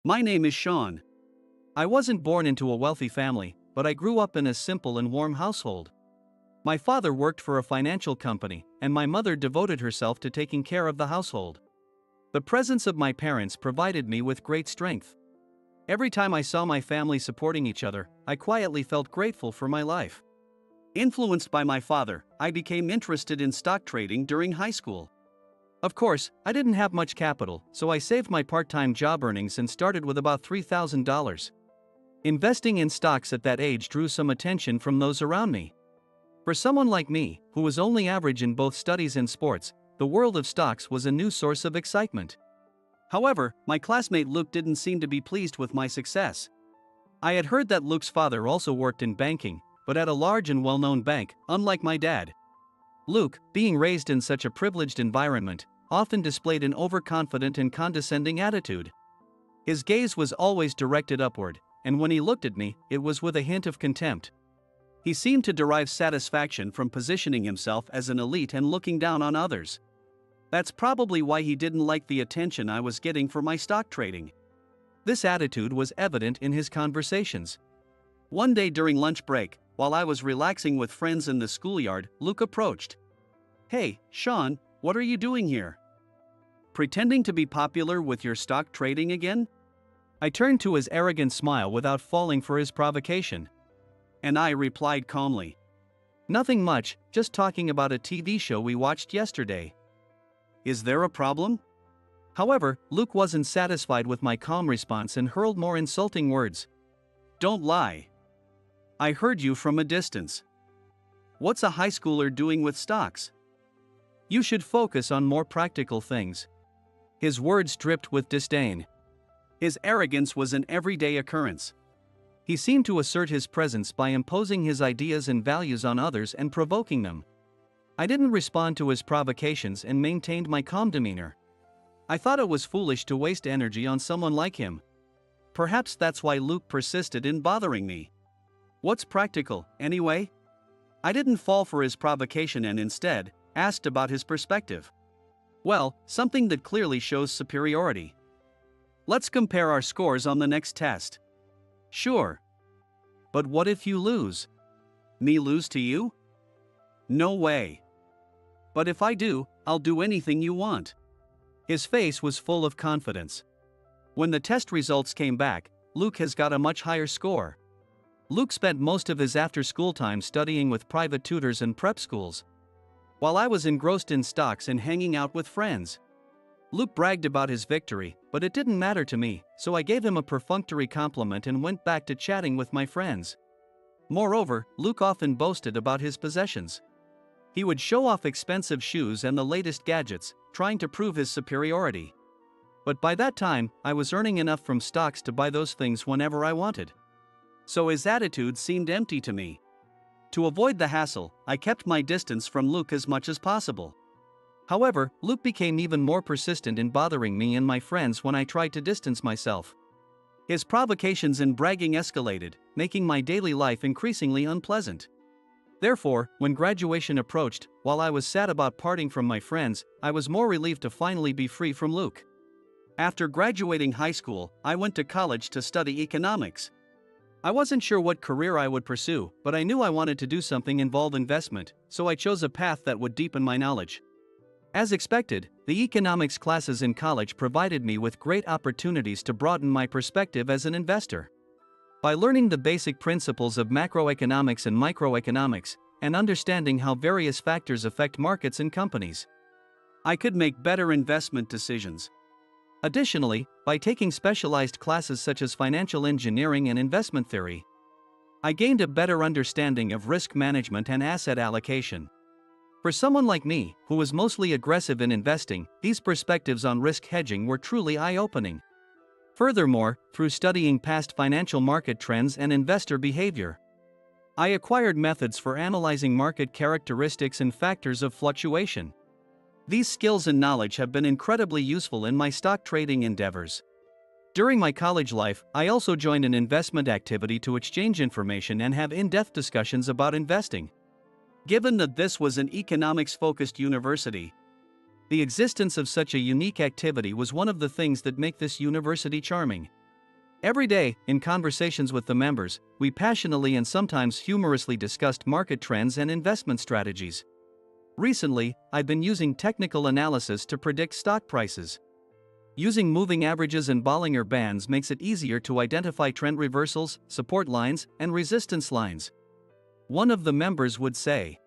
My name is Sean. I wasn't born into a wealthy family, but I grew up in a simple and warm household. My father worked for a financial company, and my mother devoted herself to taking care of the household. The presence of my parents provided me with great strength. Every time I saw my family supporting each other, I quietly felt grateful for my life. Influenced by my father, I became interested in stock trading during high school. Of course, I didn't have much capital, so I saved my part-time job earnings and started with about $3,000. Investing in stocks at that age drew some attention from those around me. For someone like me, who was only average in both studies and sports, the world of stocks was a new source of excitement. However, my classmate Luke didn't seem to be pleased with my success. I had heard that Luke's father also worked in banking, but at a large and well-known bank, unlike my dad. Luke, being raised in such a privileged environment, often displayed an overconfident and condescending attitude. His gaze was always directed upward, and when he looked at me, it was with a hint of contempt. He seemed to derive satisfaction from positioning himself as an elite and looking down on others. That's probably why he didn't like the attention I was getting for my stock trading. This attitude was evident in his conversations. One day during lunch break, while I was relaxing with friends in the schoolyard, Luke approached. "Hey, Sean, what are you doing here? Pretending to be popular with your stock trading again?" I turned to his arrogant smile without falling for his provocation. And I replied calmly, "Nothing much, just talking about a TV show we watched yesterday." "Is there a problem?" However, Luke wasn't satisfied with my calm response and hurled more insulting words. "Don't lie. I heard you from a distance. What's a high schooler doing with stocks? You should focus on more practical things." His words dripped with disdain. His arrogance was an everyday occurrence. He seemed to assert his presence by imposing his ideas and values on others and provoking them. I didn't respond to his provocations and maintained my calm demeanor. I thought it was foolish to waste energy on someone like him. Perhaps that's why Luke persisted in bothering me. What's practical, anyway? I didn't fall for his provocation and instead asked about his perspective. Well, something that clearly shows superiority. Let's compare our scores on the next test. Sure. But what if you lose? Me lose to you? No way. But if I do, I'll do anything you want. His face was full of confidence. When the test results came back, Luke has got a much higher score. Luke spent most of his after-school time studying with private tutors and prep schools, while I was engrossed in stocks and hanging out with friends. Luke bragged about his victory, but it didn't matter to me, so I gave him a perfunctory compliment and went back to chatting with my friends. Moreover, Luke often boasted about his possessions. He would show off expensive shoes and the latest gadgets, trying to prove his superiority. But by that time, I was earning enough from stocks to buy those things whenever I wanted. So his attitude seemed empty to me. To avoid the hassle, I kept my distance from Luke as much as possible. However, Luke became even more persistent in bothering me and my friends when I tried to distance myself. His provocations and bragging escalated, making my daily life increasingly unpleasant. Therefore, when graduation approached, while I was sad about parting from my friends, I was more relieved to finally be free from Luke. After graduating high school, I went to college to study economics. I wasn't sure what career I would pursue, but I knew I wanted to do something involve investment, so I chose a path that would deepen my knowledge. As expected, the economics classes in college provided me with great opportunities to broaden my perspective as an investor. By learning the basic principles of macroeconomics and microeconomics, and understanding how various factors affect markets and companies, I could make better investment decisions. Additionally, by taking specialized classes such as financial engineering and investment theory, I gained a better understanding of risk management and asset allocation. For someone like me, who was mostly aggressive in investing, these perspectives on risk hedging were truly eye-opening. Furthermore, through studying past financial market trends and investor behavior, I acquired methods for analyzing market characteristics and factors of fluctuation. These skills and knowledge have been incredibly useful in my stock trading endeavors. During my college life, I also joined an investment activity to exchange information and have in-depth discussions about investing. Given that this was an economics-focused university, the existence of such a unique activity was one of the things that make this university charming. Every day, in conversations with the members, we passionately and sometimes humorously discussed market trends and investment strategies. Recently, I've been using technical analysis to predict stock prices. Using moving averages and Bollinger Bands makes it easier to identify trend reversals, support lines, and resistance lines. One of the members would say.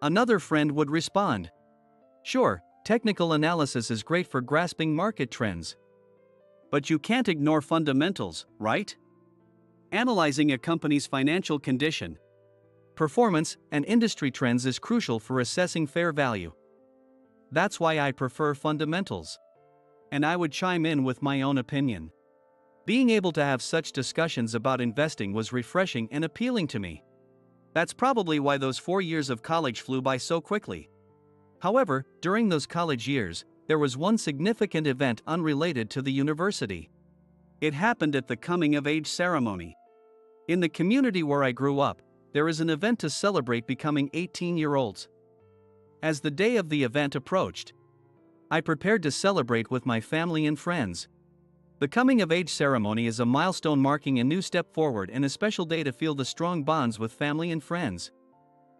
Another friend would respond. Sure, technical analysis is great for grasping market trends. But you can't ignore fundamentals, right? Analyzing a company's financial condition, performance, and industry trends is crucial for assessing fair value. That's why I prefer fundamentals. And I would chime in with my own opinion. Being able to have such discussions about investing was refreshing and appealing to me. That's probably why those 4 years of college flew by so quickly. However, during those college years, there was one significant event unrelated to the university. It happened at the coming-of-age ceremony. In the community where I grew up, there is an event to celebrate becoming 18-year-olds. As the day of the event approached, I prepared to celebrate with my family and friends. The coming-of-age ceremony is a milestone marking a new step forward and a special day to feel the strong bonds with family and friends.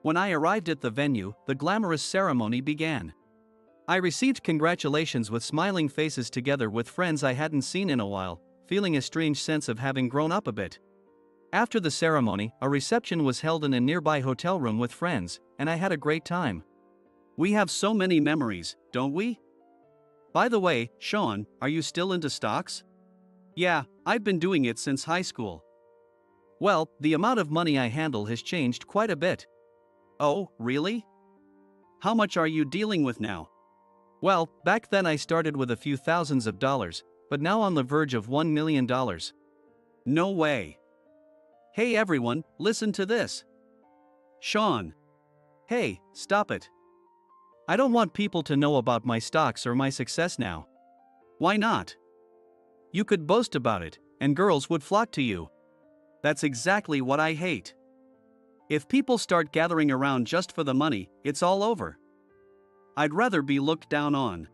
When I arrived at the venue, the glamorous ceremony began. I received congratulations with smiling faces together with friends I hadn't seen in a while, feeling a strange sense of having grown up a bit. After the ceremony, a reception was held in a nearby hotel room with friends, and I had a great time. We have so many memories, don't we? By the way, Sean, are you still into stocks? Yeah, I've been doing it since high school. Well, the amount of money I handle has changed quite a bit. Oh, really? How much are you dealing with now? Well, back then I started with a few thousands of dollars, but now on the verge of $1 million. No way. Hey everyone, listen to this. Sean. Hey, stop it. I don't want people to know about my stocks or my success now. Why not? You could boast about it, and girls would flock to you. That's exactly what I hate. If people start gathering around just for the money, it's all over. I'd rather be looked down on.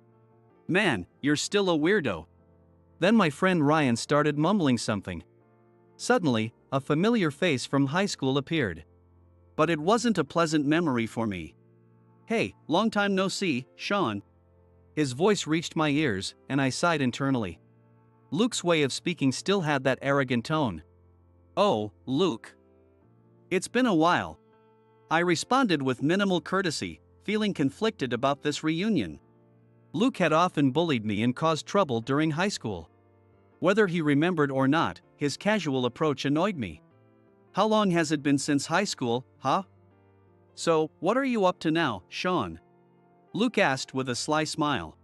Man, you're still a weirdo. Then my friend Ryan started mumbling something. Suddenly, a familiar face from high school appeared. But it wasn't a pleasant memory for me. Hey, long time no see, Sean. His voice reached my ears, and I sighed internally. Luke's way of speaking still had that arrogant tone. Oh, Luke. It's been a while. I responded with minimal courtesy, feeling conflicted about this reunion. Luke had often bullied me and caused trouble during high school. Whether he remembered or not, his casual approach annoyed me. How long has it been since high school, huh? So, what are you up to now, Sean? Luke asked with a sly smile.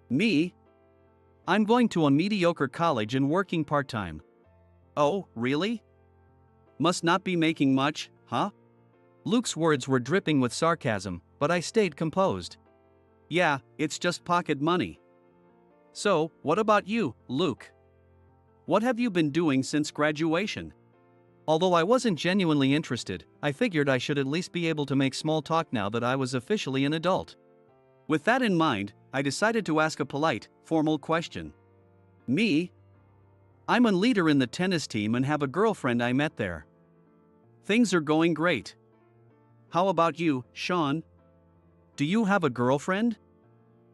Me? I'm going to a mediocre college and working part-time. Oh, really? Must not be making much, huh? Luke's words were dripping with sarcasm, but I stayed composed. Yeah, it's just pocket money. So, what about you, Luke? What have you been doing since graduation? Although I wasn't genuinely interested, I figured I should at least be able to make small talk now that I was officially an adult. With that in mind, I decided to ask a polite, formal question. Me? I'm a leader in the tennis team and have a girlfriend I met there. Things are going great. How about you, Sean? Do you have a girlfriend?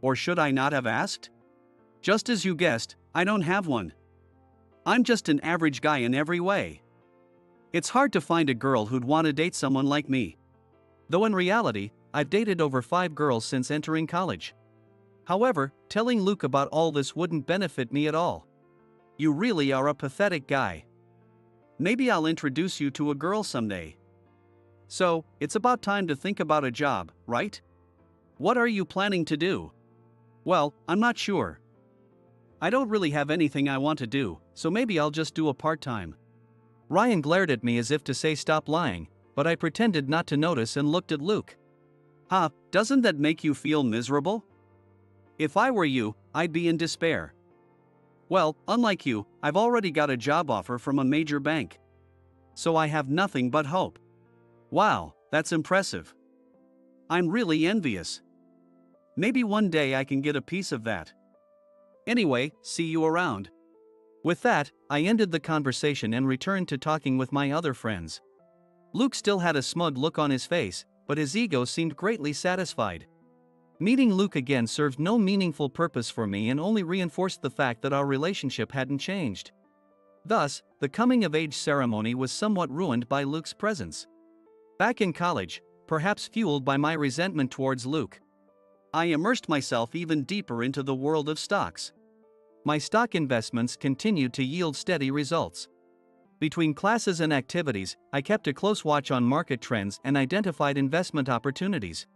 Or should I not have asked? Just as you guessed, I don't have one. I'm just an average guy in every way. It's hard to find a girl who'd want to date someone like me. Though in reality, I've dated over 5 girls since entering college. However, telling Luke about all this wouldn't benefit me at all. You really are a pathetic guy. Maybe I'll introduce you to a girl someday. So, it's about time to think about a job, right? What are you planning to do? Well, I'm not sure. I don't really have anything I want to do, so maybe I'll just do a part-time. Ryan glared at me as if to say stop lying, but I pretended not to notice and looked at Luke. Huh, doesn't that make you feel miserable? If I were you, I'd be in despair. Well, unlike you, I've already got a job offer from a major bank. So I have nothing but hope. Wow, that's impressive. I'm really envious. Maybe one day I can get a piece of that. Anyway, see you around. With that, I ended the conversation and returned to talking with my other friends. Luke still had a smug look on his face, but his ego seemed greatly satisfied. Meeting Luke again served no meaningful purpose for me and only reinforced the fact that our relationship hadn't changed. Thus, the coming-of-age ceremony was somewhat ruined by Luke's presence. Back in college, perhaps fueled by my resentment towards Luke, I immersed myself even deeper into the world of stocks. My stock investments continued to yield steady results. Between classes and activities, I kept a close watch on market trends and identified investment opportunities.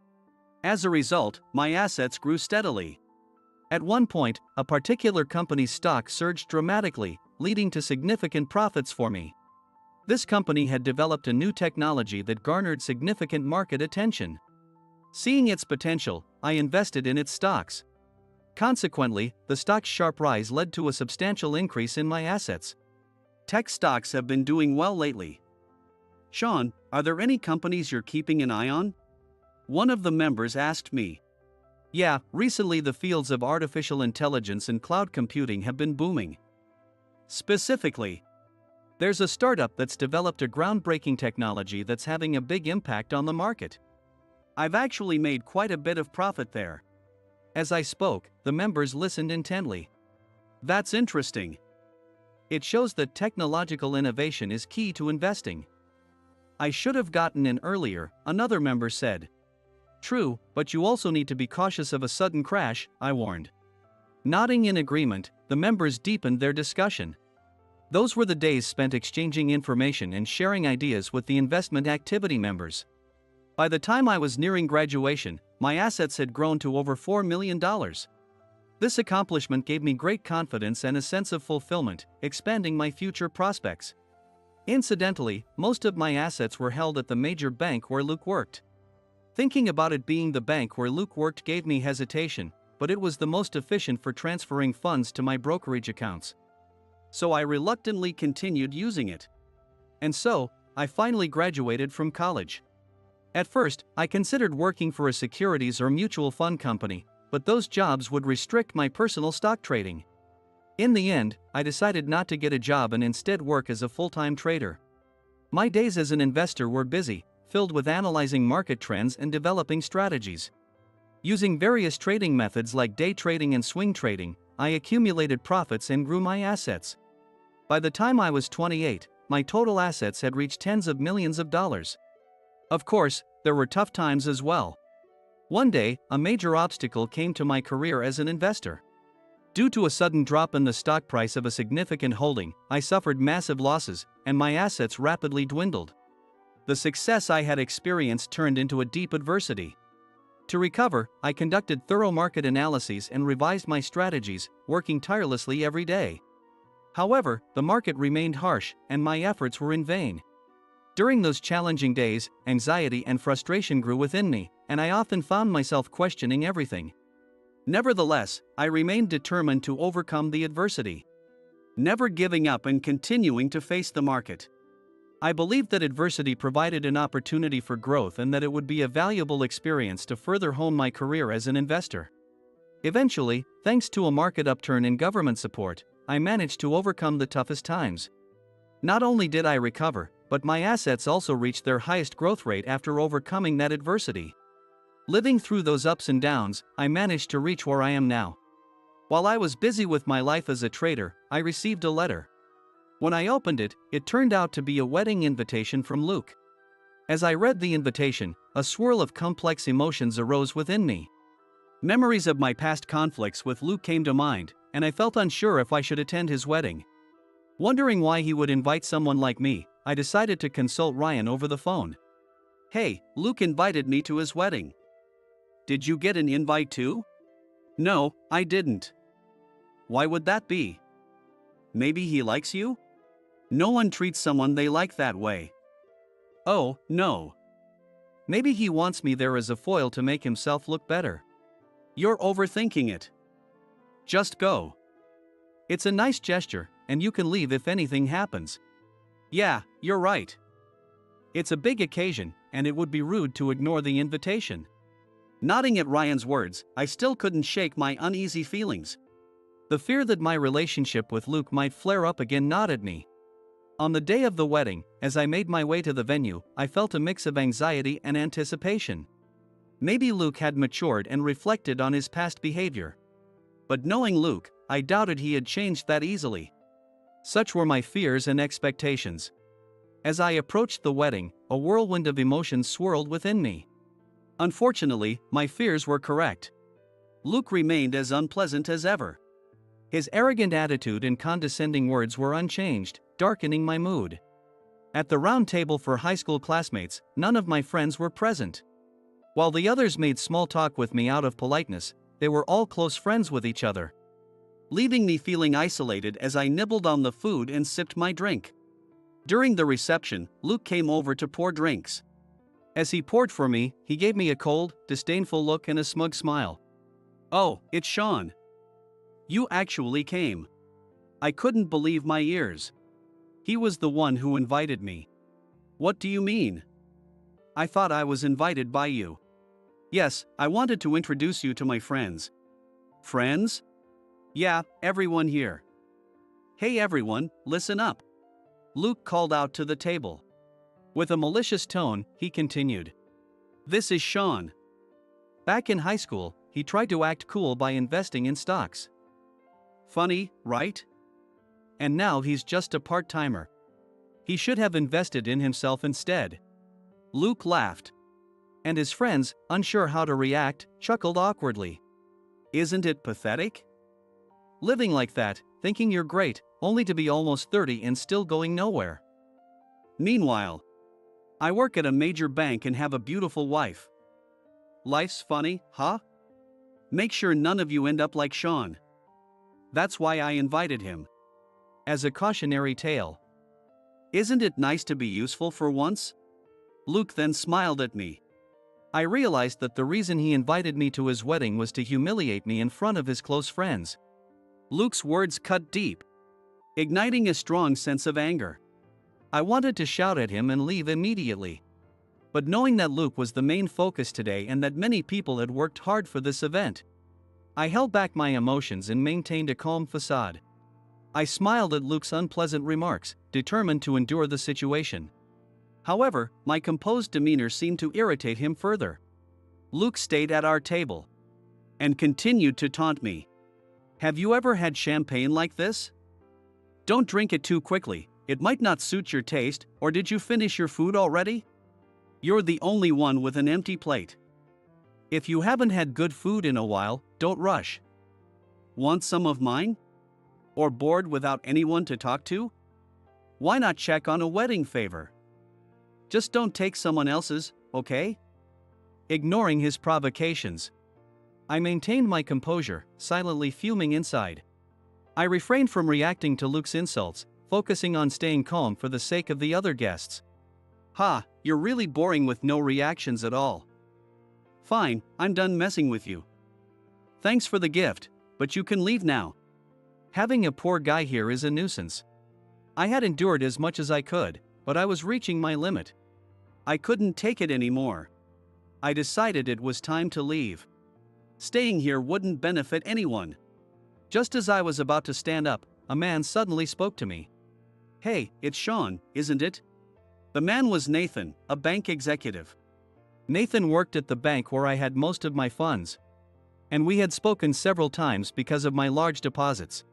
As a result, my assets grew steadily. At one point, a particular company's stock surged dramatically, leading to significant profits for me. This company had developed a new technology that garnered significant market attention. Seeing its potential, I invested in its stocks. Consequently, the stock's sharp rise led to a substantial increase in my assets. Tech stocks have been doing well lately. Sean, are there any companies you're keeping an eye on? One of the members asked me. Yeah, recently the fields of artificial intelligence and cloud computing have been booming. Specifically, there's a startup that's developed a groundbreaking technology that's having a big impact on the market. I've actually made quite a bit of profit there. As I spoke, the members listened intently. That's interesting. It shows that technological innovation is key to investing. I should have gotten in earlier, another member said. True, but you also need to be cautious of a sudden crash, I warned. Nodding in agreement, the members deepened their discussion. Those were the days spent exchanging information and sharing ideas with the investment activity members. By the time I was nearing graduation, my assets had grown to over $4 million. This accomplishment gave me great confidence and a sense of fulfillment, expanding my future prospects. Incidentally, most of my assets were held at the major bank where Luke worked. Thinking about it being the bank where Luke worked gave me hesitation, but it was the most efficient for transferring funds to my brokerage accounts. So I reluctantly continued using it. And so, I finally graduated from college. At first, I considered working for a securities or mutual fund company, but those jobs would restrict my personal stock trading. In the end, I decided not to get a job and instead work as a full-time trader. My days as an investor were busy, filled with analyzing market trends and developing strategies. Using various trading methods like day trading and swing trading, I accumulated profits and grew my assets. By the time I was 28, my total assets had reached tens of millions of dollars. Of course, there were tough times as well. One day, a major obstacle came to my career as an investor. Due to a sudden drop in the stock price of a significant holding, I suffered massive losses, and my assets rapidly dwindled. The success I had experienced turned into a deep adversity. To recover, I conducted thorough market analyses and revised my strategies, working tirelessly every day. However, the market remained harsh, and my efforts were in vain. During those challenging days, anxiety and frustration grew within me, and I often found myself questioning everything. Nevertheless, I remained determined to overcome the adversity, never giving up and continuing to face the market. I believed that adversity provided an opportunity for growth and that it would be a valuable experience to further hone my career as an investor. Eventually, thanks to a market upturn and government support, I managed to overcome the toughest times. Not only did I recover, but my assets also reached their highest growth rate after overcoming that adversity. Living through those ups and downs, I managed to reach where I am now. While I was busy with my life as a trader, I received a letter. When I opened it, it turned out to be a wedding invitation from Luke. As I read the invitation, a swirl of complex emotions arose within me. Memories of my past conflicts with Luke came to mind, and I felt unsure if I should attend his wedding. Wondering why he would invite someone like me, I decided to consult Ryan over the phone. Hey, Luke invited me to his wedding. Did you get an invite too? No, I didn't. Why would that be? Maybe he likes you? No one treats someone they like that way. Oh, no. Maybe he wants me there as a foil to make himself look better. You're overthinking it. Just go. It's a nice gesture, and you can leave if anything happens. Yeah, you're right. It's a big occasion, and it would be rude to ignore the invitation. Nodding at Ryan's words, I still couldn't shake my uneasy feelings. The fear that my relationship with Luke might flare up again gnawed at me. On the day of the wedding, as I made my way to the venue, I felt a mix of anxiety and anticipation. Maybe Luke had matured and reflected on his past behavior. But knowing Luke, I doubted he had changed that easily. Such were my fears and expectations. As I approached the wedding, a whirlwind of emotions swirled within me. Unfortunately, my fears were correct. Luke remained as unpleasant as ever. His arrogant attitude and condescending words were unchanged, darkening my mood. At the round table for high school classmates, none of my friends were present. While the others made small talk with me out of politeness, they were all close friends with each other, leaving me feeling isolated as I nibbled on the food and sipped my drink. During the reception, Luke came over to pour drinks. As he poured for me, he gave me a cold, disdainful look and a smug smile. "Oh, it's Sean. You actually came." I couldn't believe my ears. He was the one who invited me. "What do you mean?" "I thought I was invited by you." "Yes, I wanted to introduce you to my friends." "Friends?" "Yeah, everyone here." "Hey everyone, listen up," Luke called out to the table. With a malicious tone, he continued. "This is Sean. Back in high school, he tried to act cool by investing in stocks. Funny, right? And now he's just a part-timer. He should have invested in himself instead." Luke laughed. And his friends, unsure how to react, chuckled awkwardly. Isn't it pathetic? Living like that, thinking you're great, only to be almost 30 and still going nowhere. Meanwhile, I work at a major bank and have a beautiful wife. Life's funny, huh? Make sure none of you end up like Sean. That's why I invited him. As a cautionary tale. Isn't it nice to be useful for once? Luke then smiled at me. I realized that the reason he invited me to his wedding was to humiliate me in front of his close friends. Luke's words cut deep, igniting a strong sense of anger. I wanted to shout at him and leave immediately. But knowing that Luke was the main focus today and that many people had worked hard for this event, I held back my emotions and maintained a calm facade. I smiled at Luke's unpleasant remarks, determined to endure the situation. However, my composed demeanor seemed to irritate him further. Luke stayed at our table and continued to taunt me. Have you ever had champagne like this? Don't drink it too quickly, it might not suit your taste, or did you finish your food already? You're the only one with an empty plate. If you haven't had good food in a while, don't rush. Want some of mine? Or bored without anyone to talk to? Why not check on a wedding favor? Just don't take someone else's, okay? Ignoring his provocations, I maintained my composure, silently fuming inside. I refrained from reacting to Luke's insults, focusing on staying calm for the sake of the other guests. Ha, you're really boring with no reactions at all. Fine, I'm done messing with you. Thanks for the gift, but you can leave now. Having a poor guy here is a nuisance. I had endured as much as I could, but I was reaching my limit. I couldn't take it anymore. I decided it was time to leave. Staying here wouldn't benefit anyone. Just as I was about to stand up, a man suddenly spoke to me. Hey, it's Sean, isn't it? The man was Nathan, a bank executive. Nathan worked at the bank where I had most of my funds, and we had spoken several times because of my large deposits.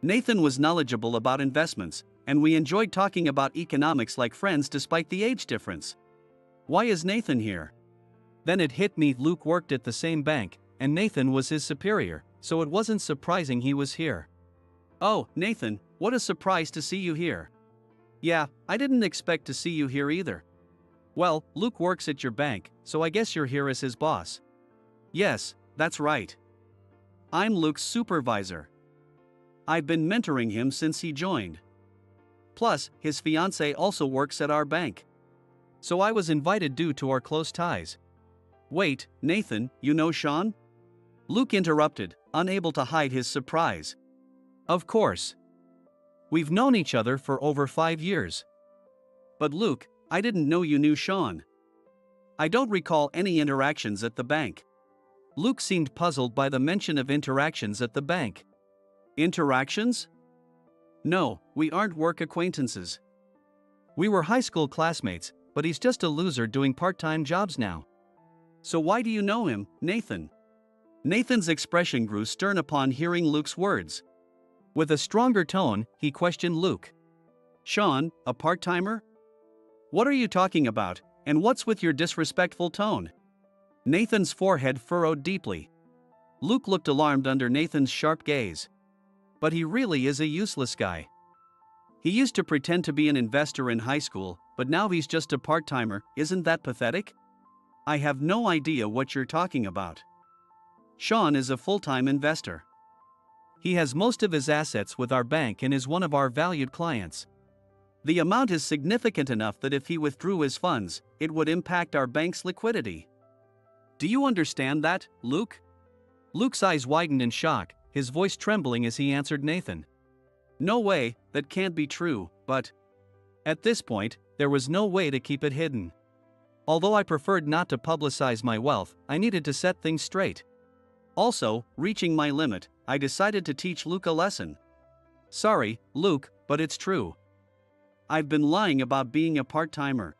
Nathan was knowledgeable about investments, and we enjoyed talking about economics like friends despite the age difference. Why is Nathan here? Then it hit me, Luke worked at the same bank, and Nathan was his superior, so it wasn't surprising he was here. Oh, Nathan, what a surprise to see you here. Yeah, I didn't expect to see you here either. Well, Luke works at your bank, so I guess you're here as his boss. Yes, that's right. I'm Luke's supervisor. I've been mentoring him since he joined. Plus, his fiancée also works at our bank. So I was invited due to our close ties. Wait, Nathan, you know Sean? Luke interrupted, unable to hide his surprise. Of course. We've known each other for over 5 years. But Luke, I didn't know you knew Sean. I don't recall any interactions at the bank. Luke seemed puzzled by the mention of interactions at the bank. Interactions? No, we aren't work acquaintances. We were high school classmates, but he's just a loser doing part-time jobs now. So why do you know him, Nathan? Nathan's expression grew stern upon hearing Luke's words. With a stronger tone, he questioned Luke. Sean, a part-timer? What are you talking about, and what's with your disrespectful tone? Nathan's forehead furrowed deeply. Luke looked alarmed under Nathan's sharp gaze. But he really is a useless guy. He used to pretend to be an investor in high school, but now he's just a part-timer. Isn't that pathetic? I have no idea what you're talking about. Sean is a full-time investor. He has most of his assets with our bank and is one of our valued clients. The amount is significant enough that if he withdrew his funds, it would impact our bank's liquidity. Do you understand that, Luke? Luke's eyes widened in shock, his voice trembling as he answered Nathan. No way, that can't be true, but... At this point, there was no way to keep it hidden. Although I preferred not to publicize my wealth, I needed to set things straight. Also, reaching my limit, I decided to teach Luke a lesson. Sorry, Luke, but it's true. I've been lying about being a part-timer.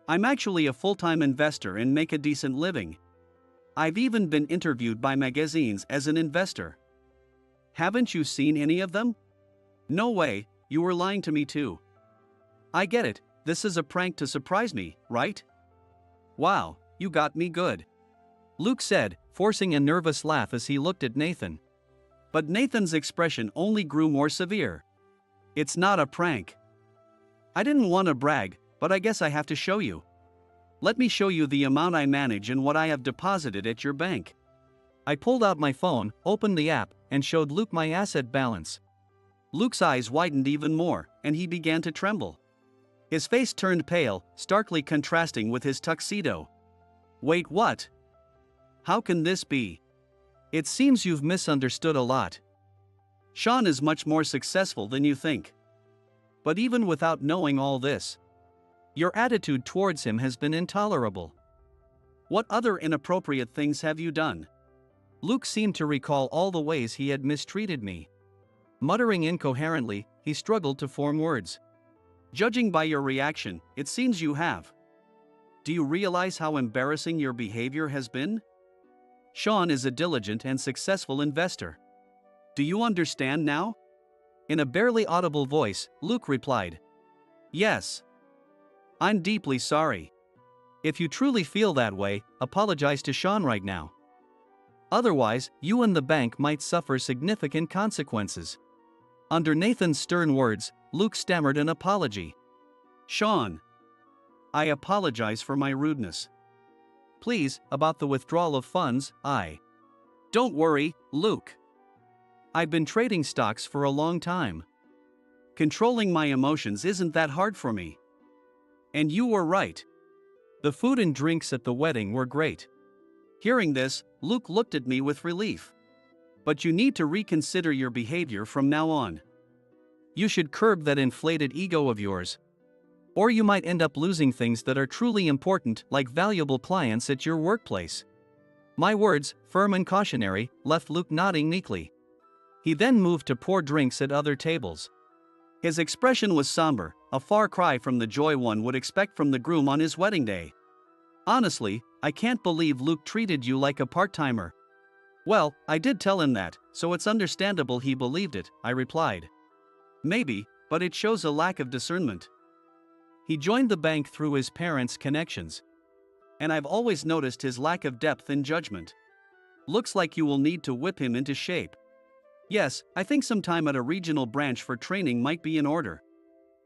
I'm actually a full-time investor and make a decent living. I've even been interviewed by magazines as an investor. Haven't you seen any of them? No way, you were lying to me too. I get it, this is a prank to surprise me, right? Wow, you got me good. Luke said, forcing a nervous laugh as he looked at Nathan. But Nathan's expression only grew more severe. It's not a prank. I didn't want to brag, but I guess I have to show you. Let me show you the amount I manage and what I have deposited at your bank. I pulled out my phone, opened the app, and showed Luke my asset balance. Luke's eyes widened even more, and he began to tremble. His face turned pale, starkly contrasting with his tuxedo. Wait, what? How can this be? It seems you've misunderstood a lot. Sean is much more successful than you think. But even without knowing all this, your attitude towards him has been intolerable. What other inappropriate things have you done? Luke seemed to recall all the ways he had mistreated me. Muttering incoherently, he struggled to form words. Judging by your reaction, it seems you have. Do you realize how embarrassing your behavior has been? Sean is a diligent and successful investor. Do you understand now? In a barely audible voice, Luke replied. Yes. I'm deeply sorry. If you truly feel that way, apologize to Sean right now. Otherwise, you and the bank might suffer significant consequences. Under Nathan's stern words, Luke stammered an apology. Sean, I apologize for my rudeness. Please, about the withdrawal of funds, Don't worry, Luke. I've been trading stocks for a long time. Controlling my emotions isn't that hard for me. And you were right. The food and drinks at the wedding were great. Hearing this, Luke looked at me with relief. But you need to reconsider your behavior from now on. You should curb that inflated ego of yours. Or you might end up losing things that are truly important, like valuable clients at your workplace. My words, firm and cautionary, left Luke nodding meekly. He then moved to pour drinks at other tables. His expression was somber, a far cry from the joy one would expect from the groom on his wedding day. Honestly, I can't believe Luke treated you like a part-timer. Well, I did tell him that, so it's understandable he believed it, I replied. Maybe, but it shows a lack of discernment. He joined the bank through his parents' connections. And I've always noticed his lack of depth in judgment. Looks like you will need to whip him into shape. Yes, I think some time at a regional branch for training might be in order.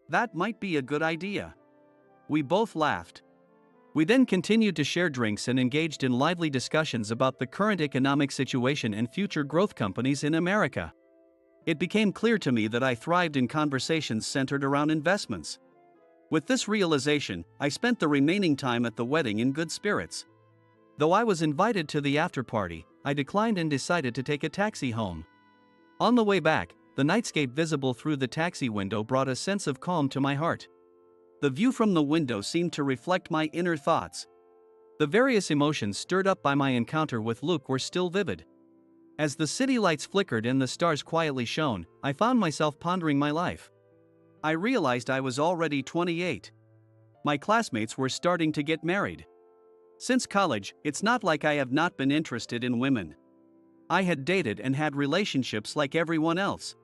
That might be a good idea. We both laughed. We then continued to share drinks and engaged in lively discussions about the current economic situation and future growth companies in America. It became clear to me that I thrived in conversations centered around investments. With this realization, I spent the remaining time at the wedding in good spirits. Though I was invited to the after-party, I declined and decided to take a taxi home. On the way back, the nightscape visible through the taxi window brought a sense of calm to my heart. The view from the window seemed to reflect my inner thoughts. The various emotions stirred up by my encounter with Luke were still vivid. As the city lights flickered and the stars quietly shone, I found myself pondering my life. I realized I was already 28. My classmates were starting to get married. Since college, it's not like I have not been interested in women. I had dated and had relationships like everyone else.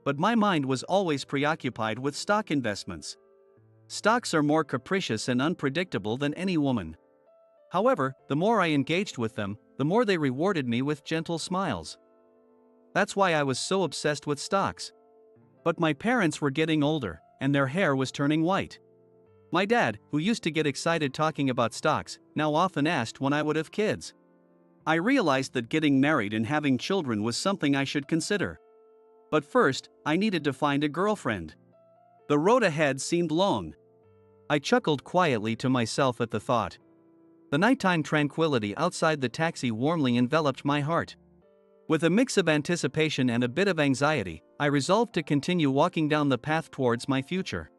But my mind was always preoccupied with stock investments. Stocks are more capricious and unpredictable than any woman. However, the more I engaged with them, the more they rewarded me with gentle smiles. That's why I was so obsessed with stocks. But my parents were getting older, and their hair was turning white. My dad, who used to get excited talking about stocks, now often asked when I would have kids. I realized that getting married and having children was something I should consider. But first, I needed to find a girlfriend. The road ahead seemed long. I chuckled quietly to myself at the thought. The nighttime tranquility outside the taxi warmly enveloped my heart. With a mix of anticipation and a bit of anxiety, I resolved to continue walking down the path towards my future.